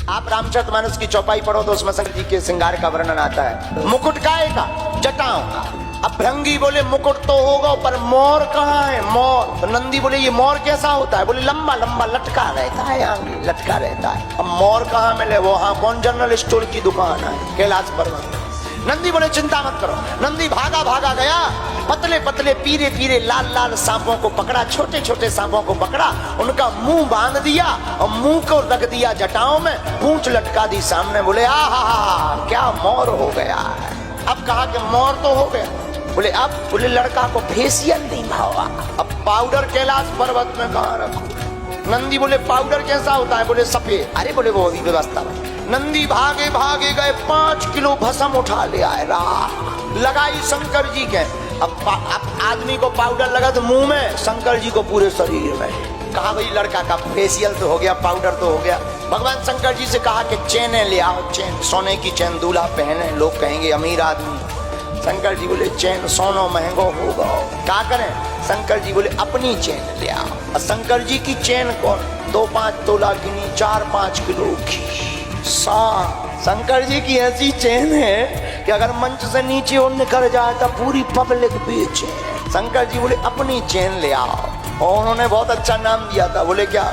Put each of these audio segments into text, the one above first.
आप रामचरितमानस की चौपाई पढ़ो तो उसमें शंकर जी के श्रृंगार का वर्णन आता है। मुकुट काहे का? जटाओं का। अब भृंगी बोले मुकुट तो होगा पर मोर कहाँ है? मोर। तो नंदी बोले ये मोर कैसा होता है? बोले लंबा लंबा लटका रहता है, आगे लटका रहता है। अब मोर कहाँ मिले? वो हाँ कौन जनरल स्टोर की दुकान है कैलाश पर्वत। नंदी बोले चिंता मत करो। नंदी भागा भागा गया, पतले पतले पीरे पीरे लाल लाल सांपों को पकड़ा, छोटे छोटे सांपों को पकड़ा, उनका मुंह बांध दिया और मुंह को रख दिया जटाओं में, पूंछ लटका दी सामने। बोले आहा क्या मोर हो गया है। अब कहा कि मोर तो हो गया। बोले अब? बोले लड़का को फेशियल नहीं भावा। अब पाउडर कैलाश पर्वत में कहाँ रखो? नंदी बोले पाउडर कैसा होता है? बोले सफेद। अरे बोले वो अभी व्यवस्था में। नंदी भागे भागे गए, 5 किलो भस्म उठा ले आए, लगाई शंकर जी के। अब आदमी को पाउडर लगा तो मुंह में, शंकर जी को पूरे शरीर में। कहा भाई लड़का का फेशियल तो हो गया, पाउडर तो हो गया। भगवान शंकर जी से कहा कि चेने ले आओ, चेन सोने की चेन दूल्हा पहने, लोग कहेंगे अमीर आदमी। शंकर जी बोले चैन सोनो महंगो होगा, क्या करें? शंकर जी बोले अपनी चैन ले आओ। और शंकर जी की चैन कौन? 2-5 तोला की नहीं, 4-5 किलो की। शंकर जी की ऐसी चैन है कि अगर मंच से नीचे वो निकल जाए तो पूरी पब्लिक बेचे। शंकर जी बोले अपनी चैन ले आओ। और उन्होंने बहुत अच्छा नाम दिया था। बोले क्या?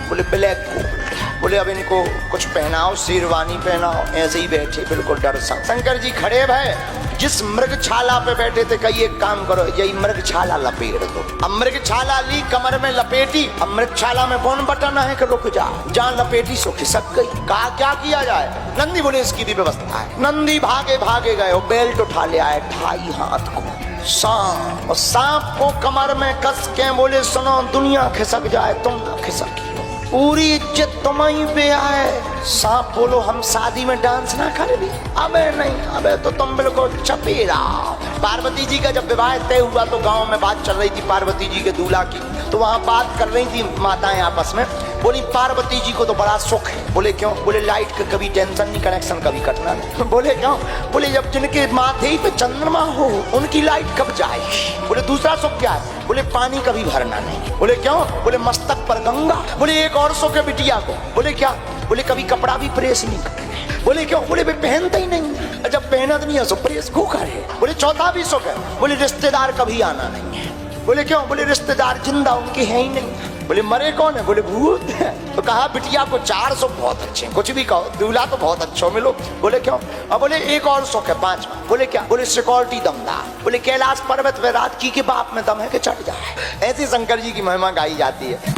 बोले ब्लैक गोल्ड। बोले अब इनको कुछ पहनाओ, शेरवानी पहनाओ। ऐसे ही बैठे बिल्कुल डर सा। शंकर जी खड़े भय, जिस मृगछाला पे बैठे थे कही एक काम करो, यही मृगछाला लपेट दो। अब मृगछाला ली, कमर में लपेटी। अब मृगछाला में कौन बटन है कि रुक जा, जहाँ लपेटी सो खिसक गई। कहा क्या किया जाए? नंदी बोले इसकी भी व्यवस्था है। नंदी भागे भागे गए, वो बेल्ट उठा ले आए 2.5 हाथ को सांप, और सांप को कमर में कस के बोले सुनो दुनिया खिसक जाए तुम ना खिसकी, पूरी इज्जत तुम्हारी पे आए। सांप बोलो हम शादी में डांस ना करें? अबे नहीं, अबे तो तुम बिल्कुल चपेरा। पार्वती जी का जब विवाह तय हुआ तो गांव में बात चल रही थी पार्वती जी के दूल्हा की। तो वहां बात कर रही थी माताएं आपस में। बोली पार्वती जी को तो बड़ा सुख है। बोले क्यों? बोले लाइट का कभी टेंशन नहीं, कनेक्शन कभी कटना नहीं। बोले क्यों? बोले जब जिनके माथे ही पे चंद्रमा हो उनकी लाइट कब जाएगी। बोले दूसरा सुख क्या है? बोले पानी कभी भरना नहीं। बोले क्यों? बोले मस्तक पर गंगा। बोले एक और सुख है बिटिया को। बोले क्या? बोले कभी कपड़ा भी प्रेस नहीं करे। बोले क्यों? बोले वे पहनता ही नहीं, जब पहनत नहीं है तो प्रेस को करे। बोले चौथा भी सुख है। बोले रिश्तेदार कभी आना नहीं है। बोले क्यों? बोले रिश्तेदार जिंदा उनके हैं ही नहीं। बोले मरे कौन है? बोले भूत है। तो कहा बिटिया को 4 सुख बहुत अच्छे, कुछ भी कहो, दूल्हा तो बहुत अच्छा मिलो। बोले क्यों? अब बोले एक और सुख है 5वां। बोले क्या? बोले सिक्योरिटी दमदार। बोले कैलाश पर्वत में रात की के बाप में दम है कि चढ़ जाए। ऐसी शंकर जी की महिमा गाई जाती है।